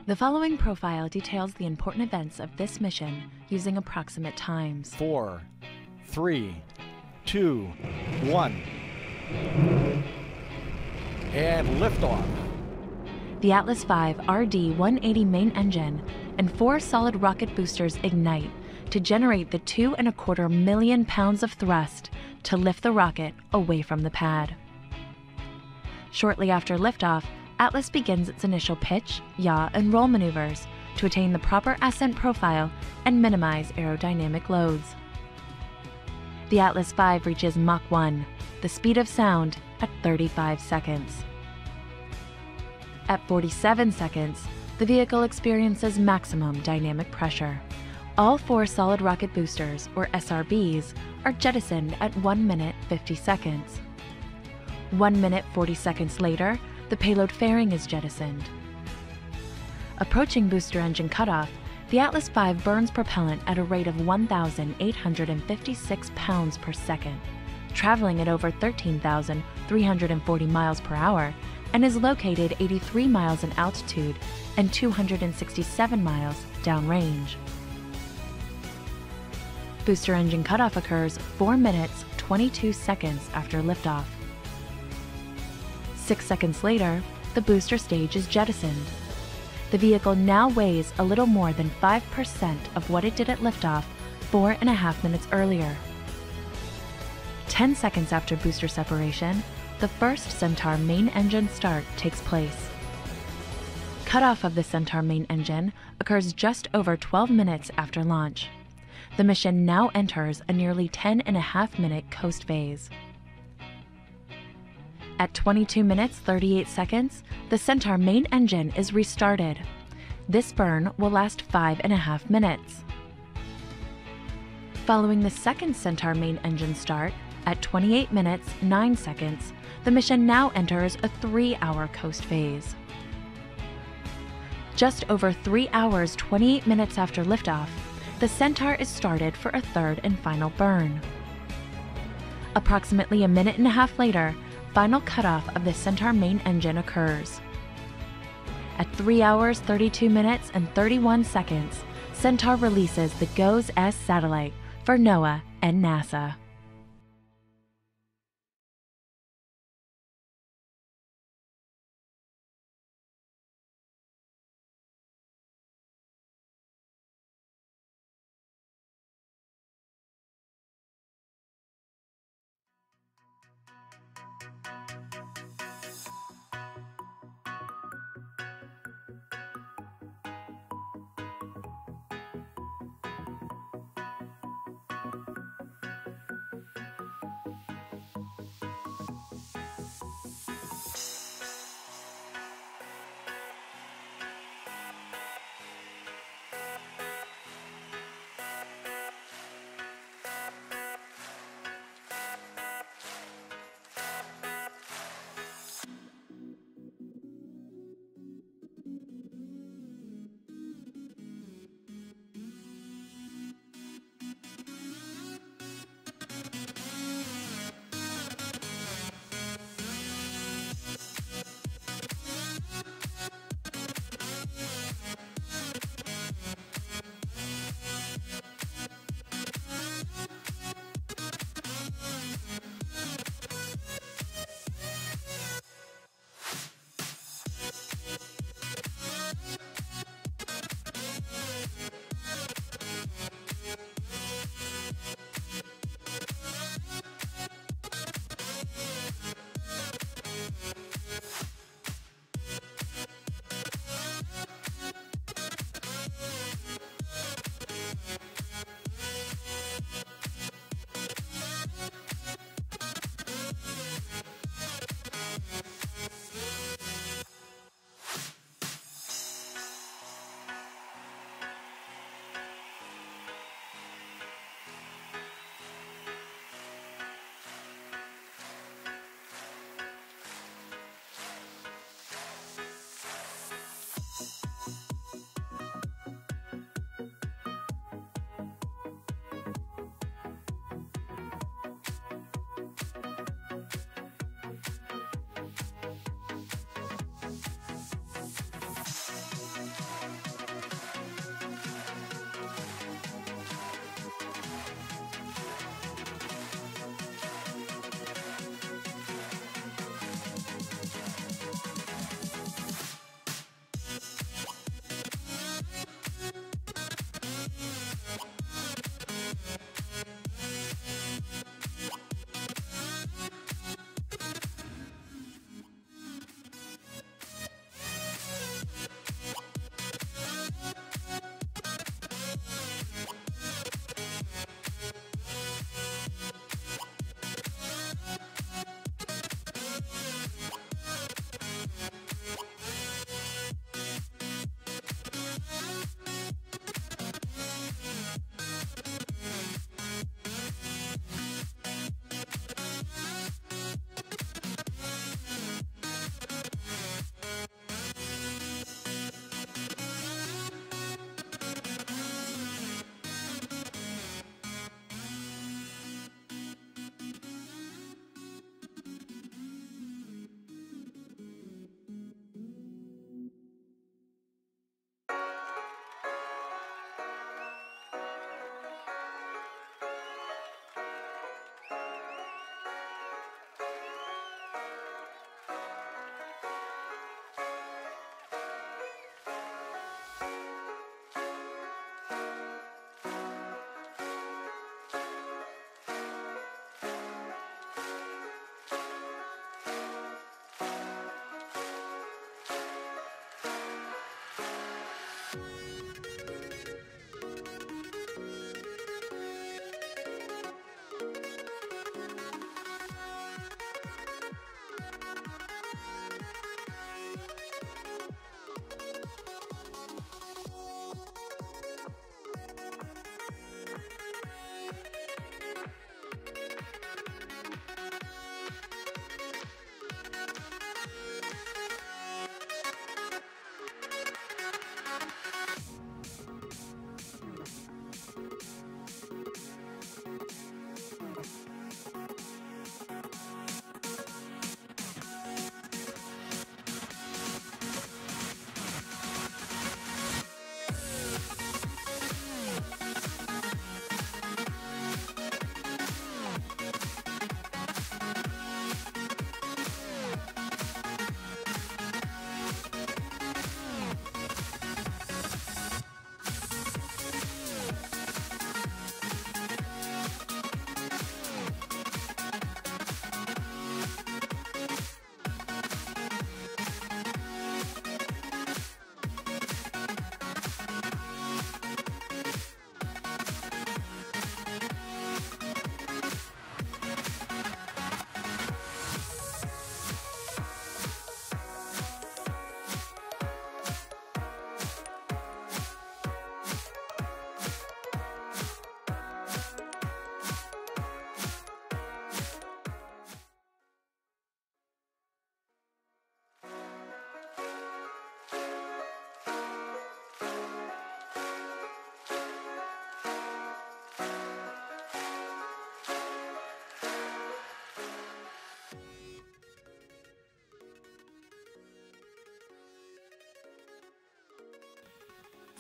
The following profile details the important events of this mission using approximate times. 4, 3, 2, 1. And liftoff. The Atlas V RD-180 main engine and 4 solid rocket boosters ignite to generate the 2.25 million pounds of thrust to lift the rocket away from the pad. Shortly after liftoff, Atlas begins its initial pitch, yaw, and roll maneuvers to attain the proper ascent profile and minimize aerodynamic loads. The Atlas V reaches Mach 1, the speed of sound, at 35 seconds. At 47 seconds, the vehicle experiences maximum dynamic pressure. All 4 solid rocket boosters, or SRBs, are jettisoned at 1 minute 50 seconds. 1 minute 40 seconds later, the payload fairing is jettisoned. Approaching booster engine cutoff, the Atlas V burns propellant at a rate of 1,856 pounds per second, traveling at over 13,340 miles per hour, and is located 83 miles in altitude and 267 miles downrange. Booster engine cutoff occurs 4 minutes 22 seconds after liftoff. 6 seconds later, the booster stage is jettisoned. The vehicle now weighs a little more than 5% of what it did at liftoff 4.5 minutes earlier. 10 seconds after booster separation, the first Centaur main engine start takes place. Cutoff of the Centaur main engine occurs just over 12 minutes after launch. The mission now enters a nearly 10.5-minute coast phase. At 22 minutes 38 seconds, the Centaur main engine is restarted. This burn will last 5.5 minutes. Following the second Centaur main engine start, at 28 minutes 9 seconds, the mission now enters a 3-hour coast phase. Just over 3 hours 28 minutes after liftoff, the Centaur is started for a third and final burn. Approximately a minute and a half later, final cutoff of the Centaur main engine occurs. At 3 hours, 32 minutes, and 31 seconds, Centaur releases the GEOS-S satellite for NOAA and NASA.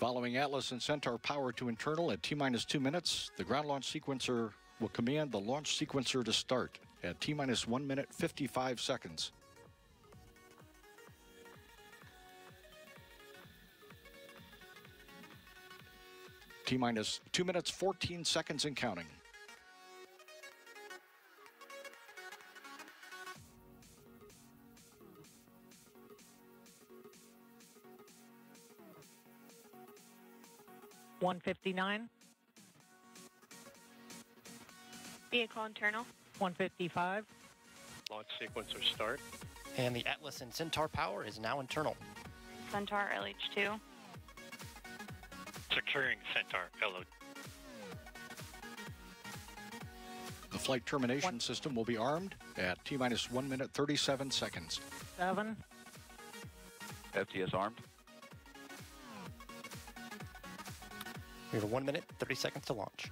Following Atlas and Centaur power to internal at T-minus 2 minutes, the ground launch sequencer will command the launch sequencer to start at T-minus 1 minute 55 seconds. T-minus 2 minutes 14 seconds and counting. $159. Vehicle internal. 155. Launch sequencer start. And the Atlas and Centaur power is now internal. Centaur LH2. Securing Centaur LO. The flight termination system will be armed at T-minus 1 minute 37 seconds. 7. FTS armed. We have 1 minute, 30 seconds to launch.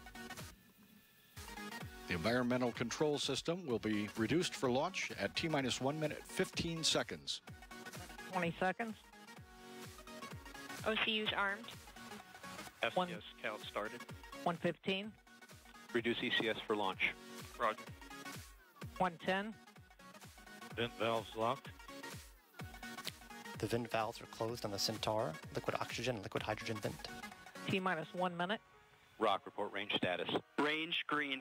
The environmental control system will be reduced for launch at T-minus 1 minute 15 seconds. 20 seconds. OCU's armed. FTS count started. 115. Reduce ECS for launch. Roger. 110. Vent valves locked. The vent valves are closed on the Centaur, liquid oxygen and liquid hydrogen vent. T-minus 1 minute. Rock, report range status. Range green.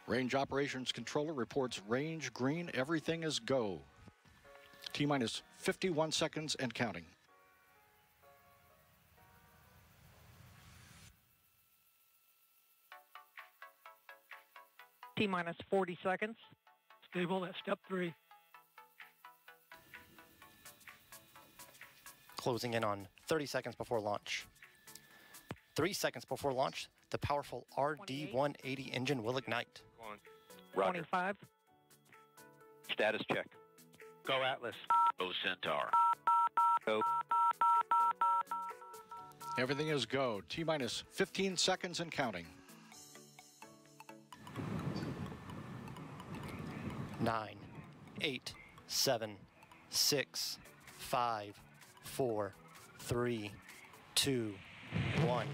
Range operations controller reports range green. Everything is go. T-minus 51 seconds and counting. T-minus 40 seconds. Stable at step 3. Closing in on 30 seconds before launch. 3 seconds before launch, the powerful RD-180 engine will ignite. Roger. 25. Status check. Go Atlas. Go Centaur. Go. Everything is go. T-minus 15 seconds and counting. 9, 8, 7, 6, 5, 4, 3, 2, 1.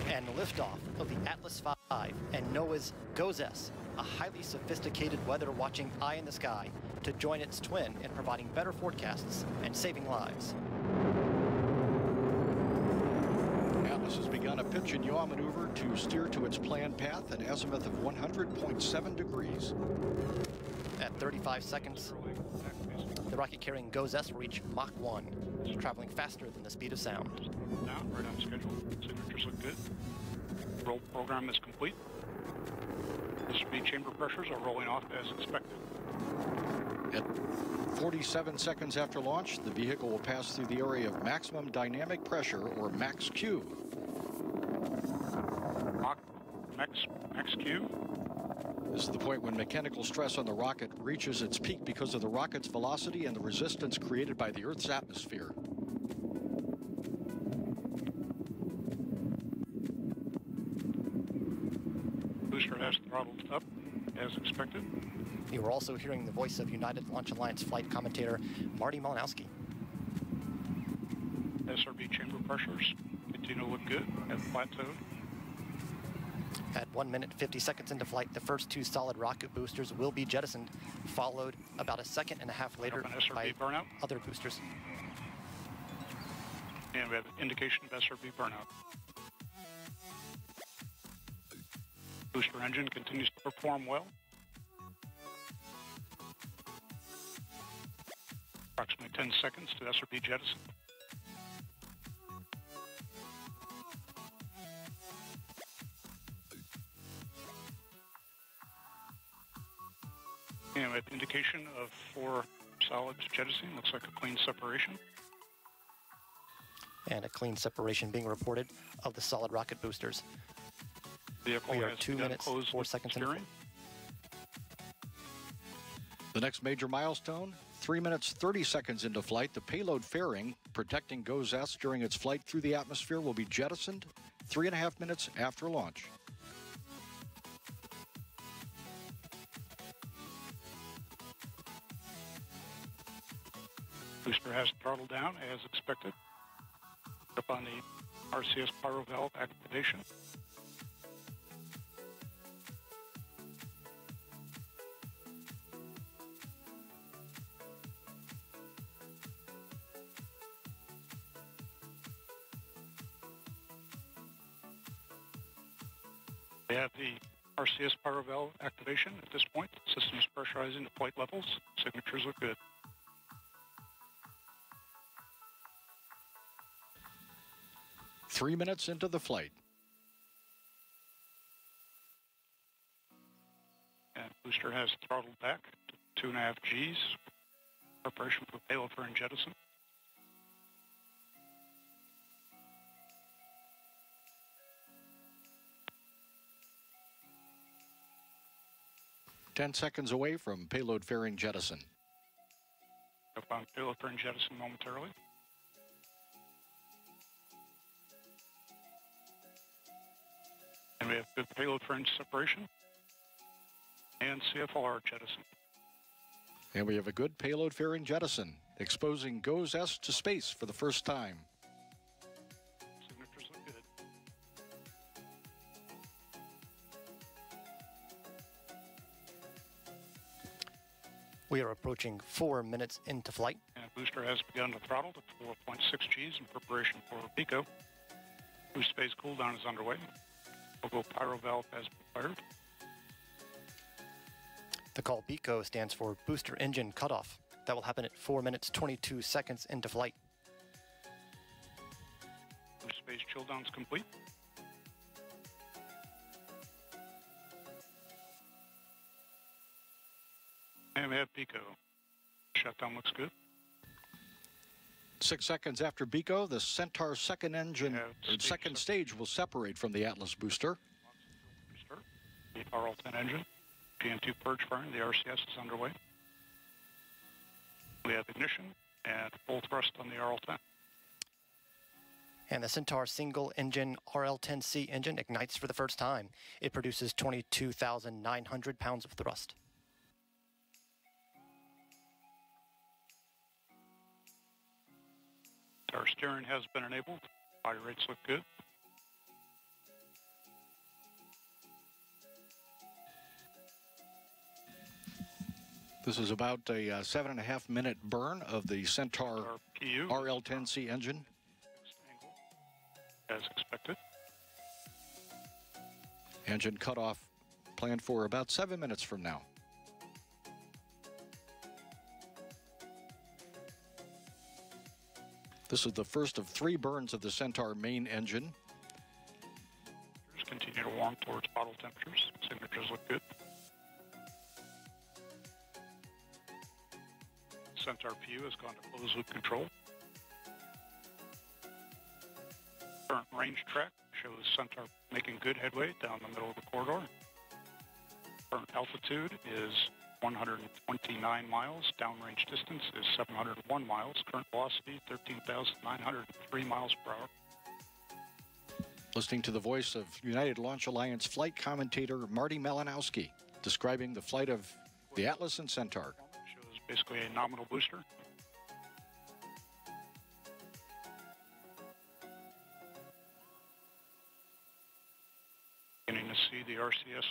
And liftoff of the Atlas V and NOAA's GEOS-S, a highly sophisticated weather watching eye in the sky, to join its twin in providing better forecasts and saving lives. Atlas has begun a pitch and yaw maneuver to steer to its planned path, an azimuth of 100.7 degrees. At 35 seconds, the rocket carrying GEOS-S will reach Mach 1, traveling faster than the speed of sound. Down, right on schedule. Signatures look good. Roll program is complete. SRB chamber pressures are rolling off as expected. At 47 seconds after launch, the vehicle will pass through the area of maximum dynamic pressure, or max-Q. Max-Q. This is the point when mechanical stress on the rocket reaches its peak because of the rocket's velocity and the resistance created by the Earth's atmosphere. Booster has throttled up as expected. You are also hearing the voice of United Launch Alliance flight commentator Marty Malinowski. SRB chamber pressures continue to look good, have plateaued. At 1 minute 50 seconds into flight, the first 2 solid rocket boosters will be jettisoned, followed about a second and a half later by burnout. other boosters. And we have indication of SRB burnout. Booster engine continues to perform well. Approximately 10 seconds to SRB jettison. And with indication of 4 solids jettisoning, looks like a clean separation. And a clean separation being reported of the solid rocket boosters. Vehicle We are has 2 begun minutes, closed 4 seconds into steering. The next major milestone, 3 minutes 30 seconds into flight, the payload fairing protecting GEOS-S during its flight through the atmosphere will be jettisoned 3.5 minutes after launch. Booster has throttled down as expected. Up on the RCS pyro valve activation. We have the RCS pyro valve activation at this point. System is pressurizing to flight levels. Signatures look good. Three minutes into the flight. And booster has throttled back to 2.5 Gs. Preparation for payload for jettison. Ten seconds away from payload fairing jettison. Up on payload for jettison momentarily. And we have good payload fairing separation and CFLR jettison. And we have a good payload fairing jettison, exposing GEOS-S to space for the first time. Signatures look good. We are approaching 4 minutes into flight. And booster has begun to throttle to 4.6 Gs in preparation for pico. Boost phase cooldown is underway. Logo pyro valve has been fired. The call BECO stands for Booster Engine Cutoff. That will happen at 4 minutes 22 seconds into flight. Boost phase chill down is complete. And we have pico. Shutdown looks good. 6 seconds after BECO, the Centaur second engine, second stage will separate from the Atlas booster. The RL-10 engine, GN2 purge firing, the RCS is underway. We have ignition and full thrust on the RL-10. And the Centaur single engine RL-10C engine ignites for the first time. It produces 22,900 pounds of thrust. Our steering has been enabled. Fire rates look good. This is about a 7.5 minute burn of the Centaur RL-10C engine. As expected. Engine cutoff planned for about 7 minutes from now. This is the first of 3 burns of the Centaur main engine. Continue to warm towards bottle temperatures. Signatures look good. Centaur PU has gone to closed loop control. Current range track shows Centaur making good headway down the middle of the corridor. Current altitude is 129 miles. Downrange distance is 701 miles. Current velocity, 13,903 miles per hour. Listening to the voice of United Launch Alliance flight commentator Marty Malinowski describing the flight of the Atlas and Centaur. Shows basically a nominal booster. Beginning to see the RCS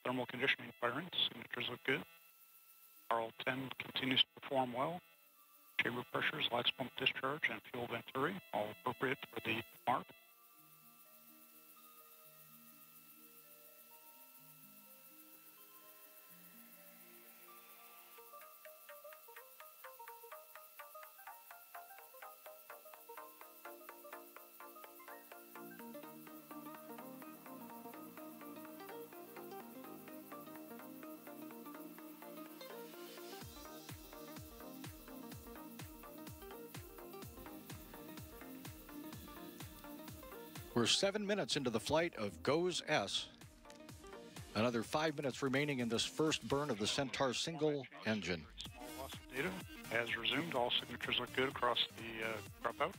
thermal conditioning firing. Signatures look good. RL-10 continues to perform well. Chamber pressures, lax pump discharge, and fuel venturi, all appropriate for the Mach. We're 7 minutes into the flight of GEOS-S. Another 5 minutes remaining in this first burn of the Centaur single engine. Small loss of data has resumed. All signatures look good across the dropout.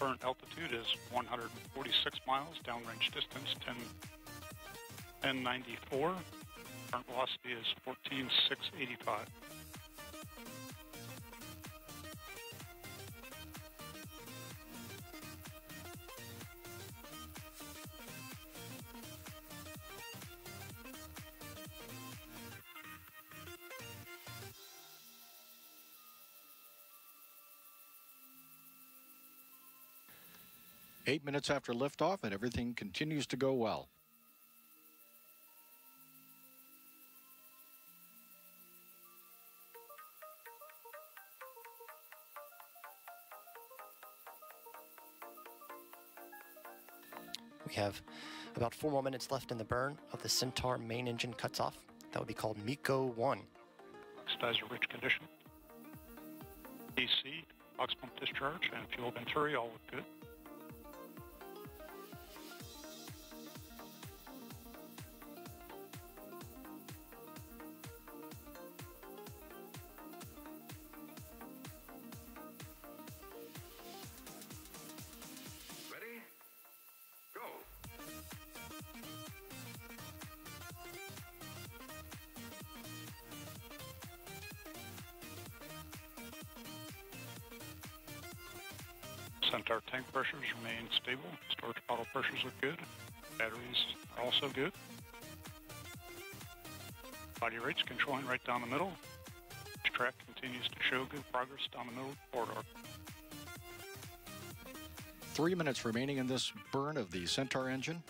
Current altitude is 146 miles, downrange distance 1094. Current velocity is 14,685. Eight minutes after liftoff, and everything continues to go well. We have about 4 more minutes left in the burn of the Centaur main engine cuts off. That would be called MECO 1. Oxidizer-rich condition. AC, ox pump discharge, and fuel venturi all look good. Centaur tank pressures remain stable. Storage bottle pressures look good. Batteries are also good. Body rates controlling right down the middle. This track continues to show good progress down the middle of the corridor. 3 minutes remaining in this burn of the Centaur engine.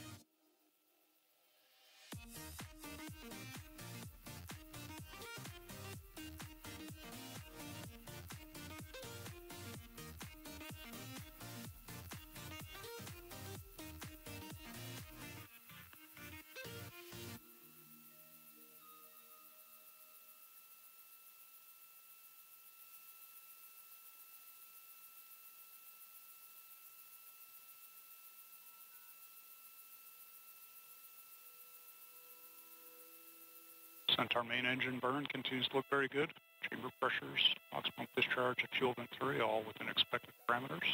Centaur main engine burn continues to look very good. Chamber pressures, ox pump discharge, and fuel venturi all within expected parameters.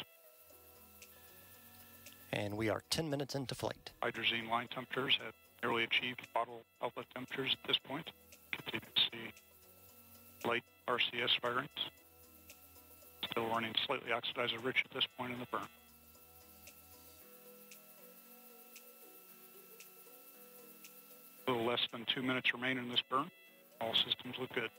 And we are 10 minutes into flight. Hydrazine line temperatures have nearly achieved bottle outlet temperatures at this point. Continue to see light RCS firings. Still running slightly oxidizer rich at this point in the burn. A little less than 2 minutes remain in this burn. All systems look good.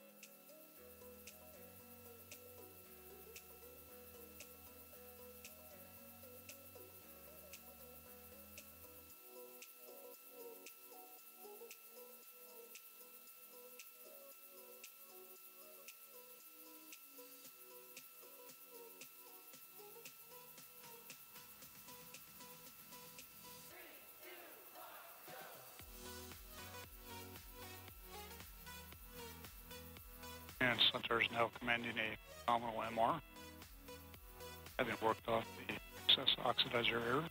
And Centaur is now commanding a nominal MR, having worked off the excess oxidizer error.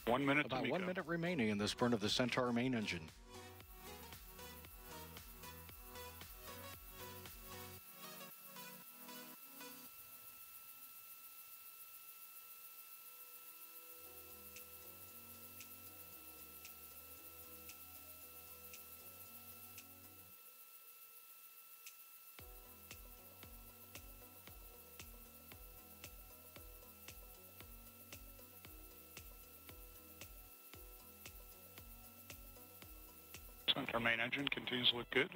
One minute About to 1 minute remaining in this burn of the Centaur main engine. Centaur main engine continues to look good.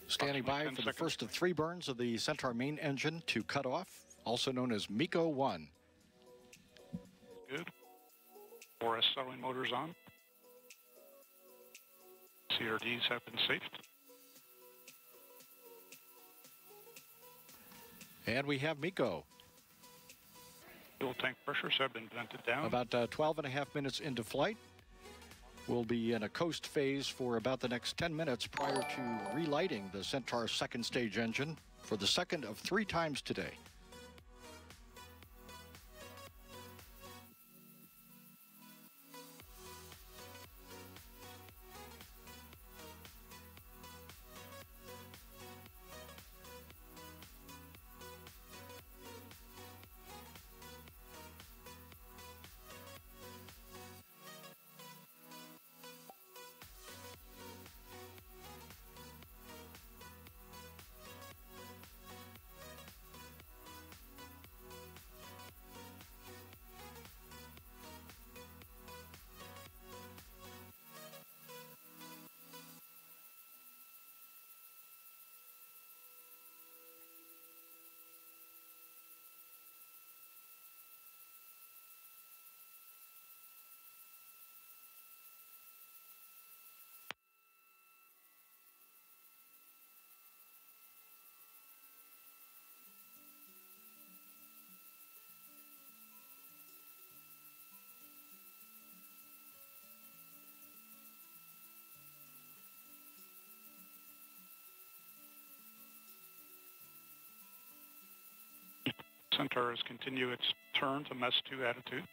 Standing by for the first of 3 burns of the Centaur main engine to cut off, also known as MECO 1. Good. 4S settling motors on. CRDs have been safed. And we have MECO. Fuel tank pressures have been vented down. About 12 and a half minutes into flight. We'll be in a coast phase for about the next 10 minutes prior to relighting the Centaur second stage engine for the second of 3 times today. Centaur has continued its turn to MES 2 attitude.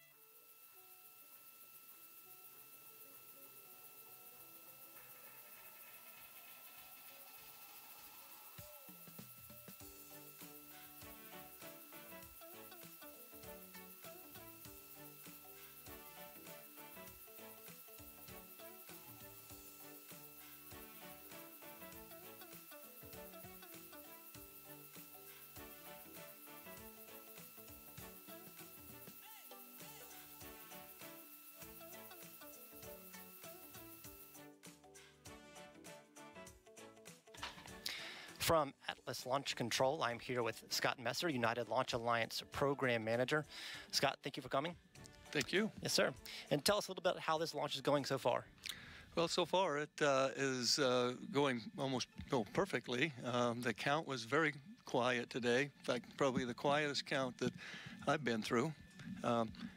From Atlas Launch Control, I'm here with Scott Messer, United Launch Alliance Program Manager. Scott, thank you for coming. Thank you. Yes, sir. And tell us a little bit how this launch is going so far. Well, so far it is going almost perfectly. The count was very quiet today. In fact, probably the quietest count that I've been through.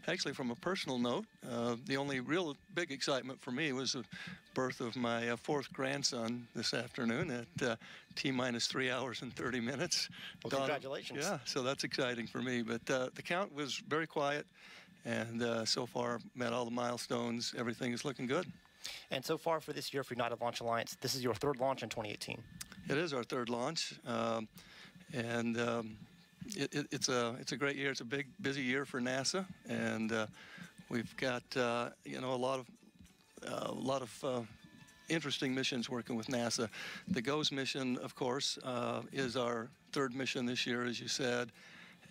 Actually, from a personal note, the only real big excitement for me was the birth of my 4th grandson this afternoon at T-minus 3 hours and 30 minutes. Well, congratulations. Yeah, so that's exciting for me. But the count was very quiet, and so far met all the milestones. Everything is looking good. And so far for this year for United Launch Alliance, this is your 3rd launch in 2018. It is our 3rd launch, and it's a great year. It's a big, busy year for NASA, and we've got you know, a lot of interesting missions working with NASA. The GEOS mission, of course, is our 3rd mission this year, as you said,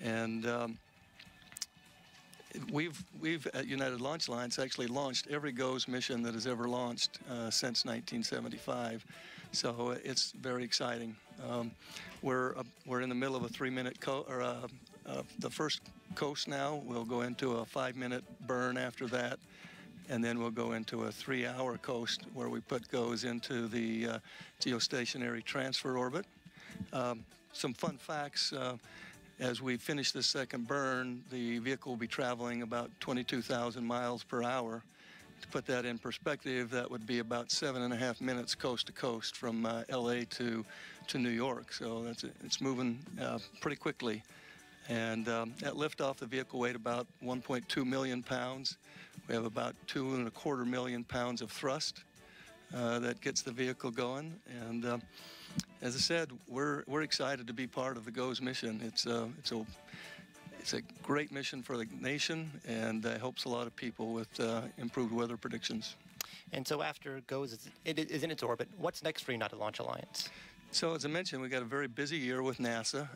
and we've at United Launch Alliance actually launched every GEOS mission that has ever launched since 1975. So it's very exciting. We're in the middle of a 3-minute the first coast now. We'll go into a 5-minute burn after that, and then we'll go into a 3-hour coast where we put GEOS into the geostationary transfer orbit. Some fun facts. As we finish this 2nd burn, the vehicle will be traveling about 22,000 miles per hour. To put that in perspective, that would be about 7.5 minutes coast to coast from LA to New York. So it's moving pretty quickly. And at liftoff, the vehicle weighed about 1.2 million pounds. We have about 2.25 million pounds of thrust that gets the vehicle going. And as I said, we're excited to be part of the GEOS mission. It's a great mission for the nation, and helps a lot of people with improved weather predictions. And so after GEOS is in its orbit, what's next for United Launch Alliance? So as I mentioned, we've got a very busy year with NASA.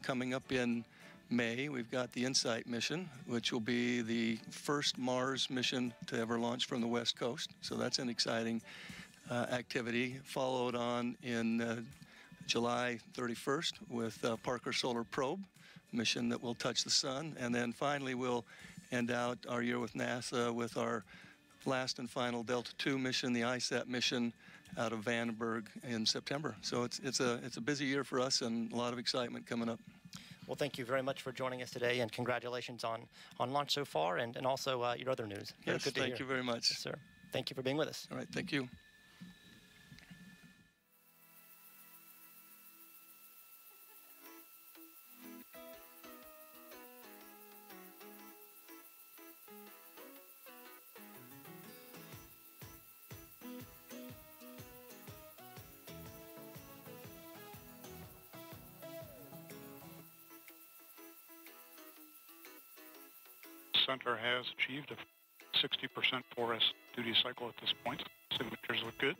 Coming up in May, we've got the InSight mission, which will be the first Mars mission to ever launch from the West Coast. So that's an exciting activity. Followed on in July 31st with Parker Solar Probe mission that will touch the sun. And then finally, we'll end out our year with NASA with our last and final Delta II mission, the ISAT mission out of Vandenberg in September. So it's a busy year for us and a lot of excitement coming up. Well, thank you very much for joining us today, and congratulations on launch so far, and also your other news. Yes, thank you very much. Yes, sir. Thank you for being with us. All right, thank you. Centaur has achieved a 60% 4S duty cycle at this point. Signatures look good.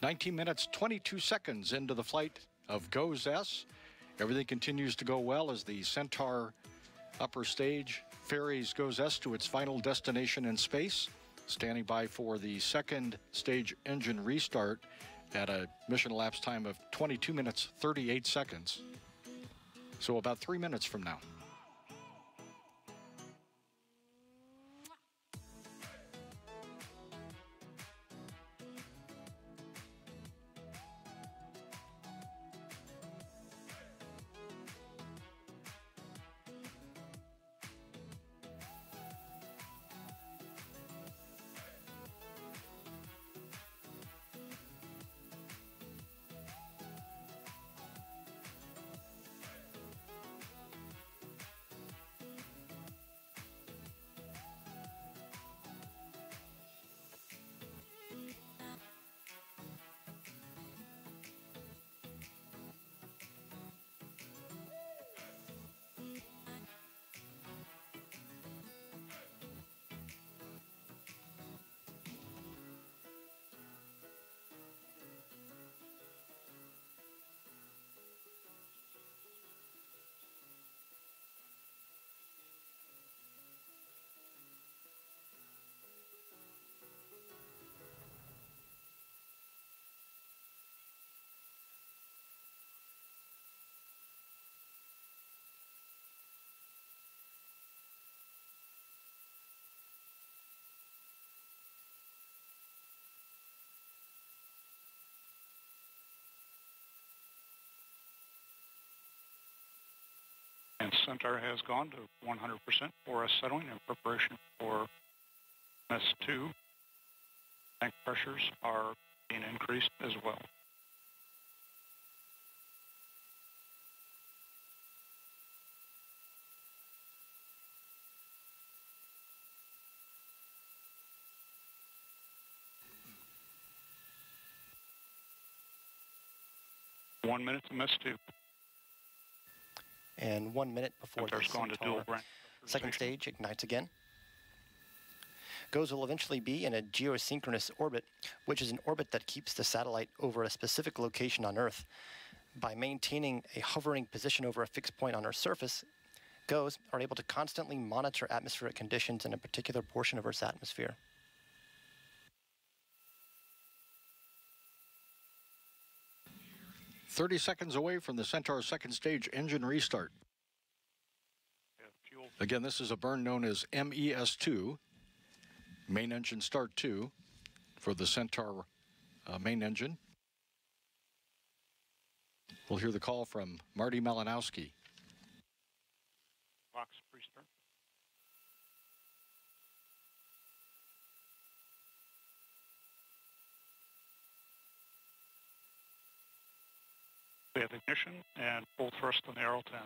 "19 minutes, 22 seconds into the flight of GEOS-S. Everything continues to go well as the Centaur upper stage ferries GEOS-S to its final destination in space. Standing by for the second stage engine restart at a mission elapsed time of 22 minutes, 38 seconds. So about 3 minutes from now. And Centaur has gone to 100% 4S settling in preparation for S2. Tank pressures are being increased as well. One minute to S2. And 1 minute before the Centaur's gone to dual Centaur branch second stage ignites again. GEOS will eventually be in a geosynchronous orbit, which is an orbit that keeps the satellite over a specific location on Earth. By maintaining a hovering position over a fixed point on Earth's surface, GEOS are able to constantly monitor atmospheric conditions in a particular portion of Earth's atmosphere. "30 seconds away from the Centaur second stage engine restart. Again, this is a burn known as MES2, main engine start 2, for the Centaur main engine. We'll hear the call from Marty Malinowski. Box pre-start. We have ignition and full thrust on the Arrow 10.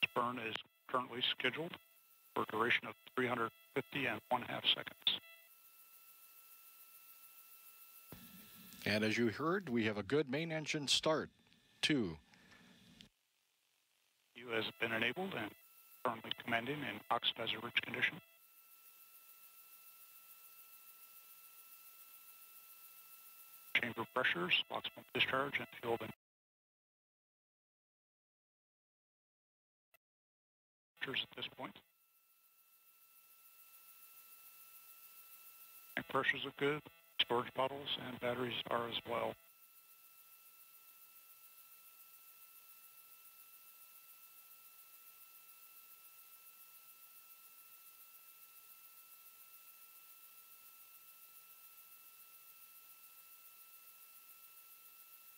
This burn is currently scheduled for a duration of 350.5 seconds. And as you heard, we have a good main engine start. 2. You has been enabled and currently commanding in oxidizer-rich condition. Chamber pressures, box pump discharge, and fuel bin. At this point. And pressures are good, storage bottles and batteries are as well.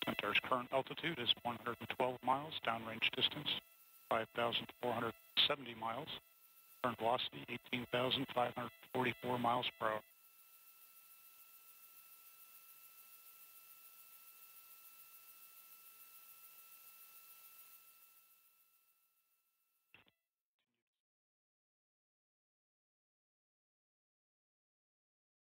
Centaur's current altitude is 112 miles, downrange distance 5,470 miles, current velocity 18,544 miles per hour.